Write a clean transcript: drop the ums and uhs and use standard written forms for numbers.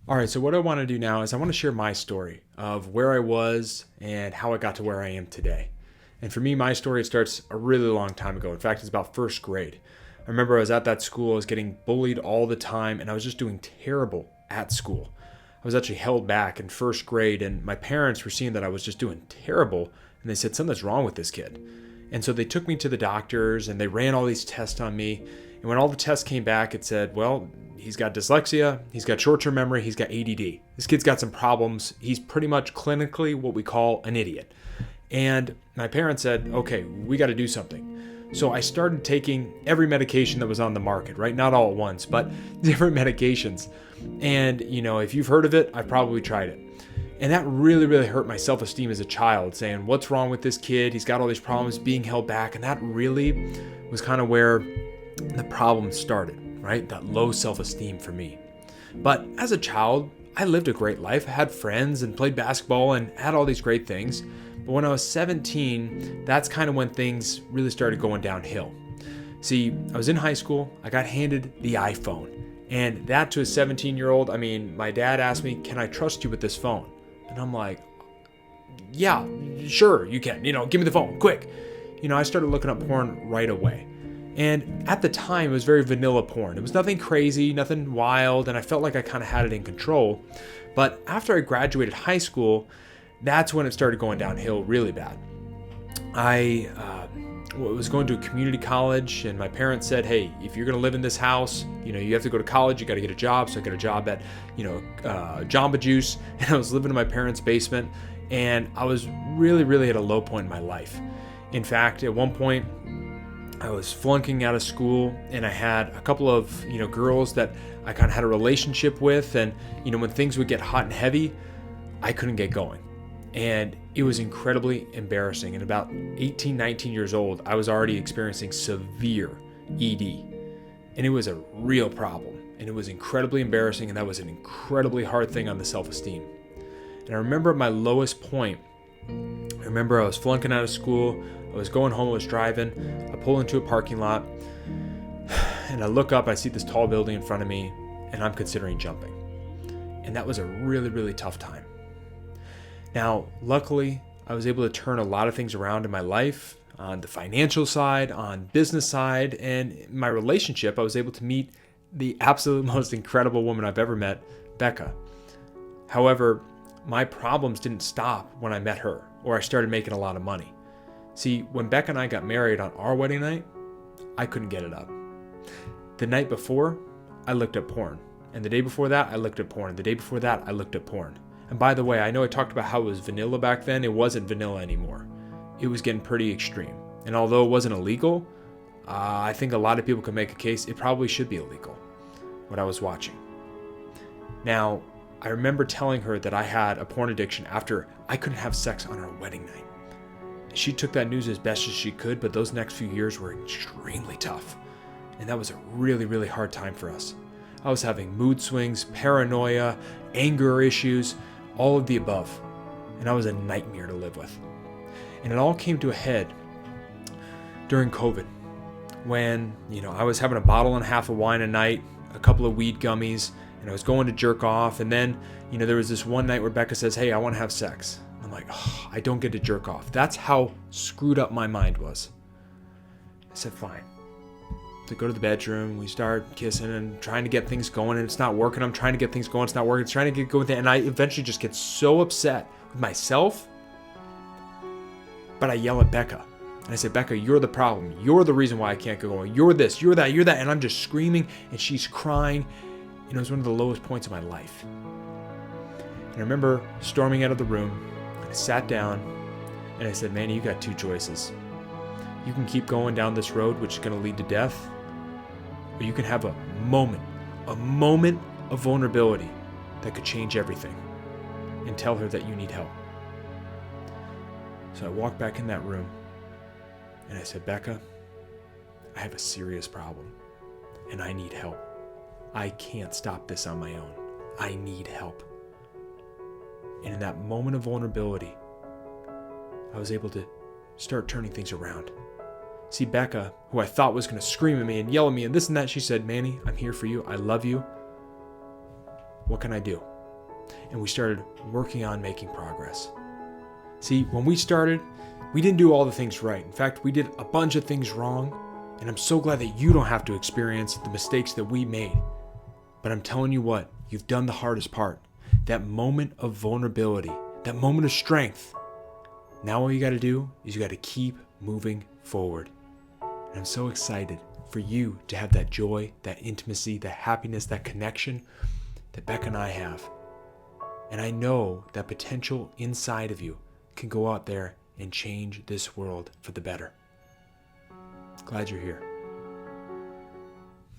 All right, so what I want to do now is I want to share my story of where I was and how I got to where I am today. And for me, my story starts a really long time ago. In fact, it's about first grade. I remember I was at that school, I was getting bullied all the time, and I was just doing terrible at school. I was actually held back in first grade, and my parents were seeing that I was just doing terrible, and they said, something's wrong with this kid. And so they took me to the doctors, and they ran all these tests on me. And when all the tests came back, it said, well, he's got dyslexia, he's got short-term memory, he's got ADD. This kid's got some problems. He's pretty much clinically what we call an idiot. And my parents said, okay, we got to do something. So I started taking every medication that was on the market, right? Not all at once, but different medications. And, if you've heard of it, I've probably tried it. And that really, really hurt my self-esteem as a child, saying, what's wrong with this kid? He's got all these problems, being held back. And that really was kind of where the problem started, right? That low self-esteem for me. But as a child, I lived a great life. I had friends and played basketball and had all these great things. But when I was 17, that's kind of when things really started going downhill. See, I was in high school. I got handed the iPhone. And that to a 17-year-old, my dad asked me, can I trust you with this phone? And I'm like, yeah, sure, you can. Give me the phone, quick. I started looking up porn right away. And at the time, it was very vanilla porn. It was nothing crazy, nothing wild, and I felt like I kind of had it in control. But after I graduated high school, that's when it started going downhill really bad. I was going to a community college, and my parents said, hey, if you're going to live in this house, you have to go to college, you got to get a job. So I got a job at, Jamba Juice, and I was living in my parents' basement, and I was really, really at a low point in my life. In fact, at one point, I was flunking out of school, and I had a couple of, girls that I kind of had a relationship with, and, when things would get hot and heavy, I couldn't get going. And it was incredibly embarrassing. And about 18, 19 years old, I was already experiencing severe ED. And it was a real problem. And it was incredibly embarrassing, and that was an incredibly hard thing on the self-esteem. And I remember at my lowest point, I was flunking out of school, I was going home, I was driving, I pull into a parking lot, and I look up, I see this tall building in front of me, and I'm considering jumping. And that was a really, really tough time. Now, luckily, I was able to turn a lot of things around in my life, on the financial side, on business side, and in my relationship, I was able to meet the absolute most incredible woman I've ever met, Becca. However, my problems didn't stop when I met her, or I started making a lot of money. See, when Becca and I got married on our wedding night, I couldn't get it up. The night before, I looked at porn. And the day before that, I looked at porn. The day before that, I looked at porn. And by the way, I know I talked about how it was vanilla back then. It wasn't vanilla anymore. It was getting pretty extreme. And although it wasn't illegal, I think a lot of people could make a case it probably should be illegal, what I was watching. Now, I remember telling her that I had a porn addiction after I couldn't have sex on our wedding night. She took that news as best as she could, but those next few years were extremely tough. And that was a really, really hard time for us. I was having mood swings, paranoia, anger issues, all of the above. And I was a nightmare to live with. And it all came to a head during COVID when, I was having a bottle and a half of wine a night, a couple of weed gummies, and I was going to jerk off. And then, there was this one night where Becca says, hey, I want to have sex. I'm like, oh, I don't get to jerk off. That's how screwed up my mind was. I said, fine. To go to the bedroom, we start kissing and trying to get things going, and it's not working. I'm trying to get things going, it's not working. It's trying to get going, and I eventually just get so upset with myself, but I yell at Becca. And I say, Becca, you're the problem. You're the reason why I can't get going. You're this, you're that, you're that. And I'm just screaming, and she's crying. And it was one of the lowest points of my life. And I remember storming out of the room, and I sat down, and I said, Manny, you got two choices. You can keep going down this road, which is going to lead to death, or you can have a moment of vulnerability that could change everything, and tell her that you need help. So I walked back in that room, and I said, Becca, I have a serious problem, and I need help. I can't stop this on my own. I need help. And in that moment of vulnerability, I was able to start turning things around. See, Becca, who I thought was going to scream at me and yell at me and this and that, she said, Manny, I'm here for you. I love you. What can I do? and we started working on making progress. See, when we started, we didn't do all the things right. In fact, we did a bunch of things wrong, and I'm so glad that you don't have to experience the mistakes that we made. But I'm telling you what, you've done the hardest part. That moment of vulnerability, that moment of strength. Now all you got to do is you got to keep moving forward. And I'm so excited for you to have that joy, that intimacy, that happiness, that connection that Becca and I have. And I know that potential inside of you can go out there and change this world for the better. Glad you're here.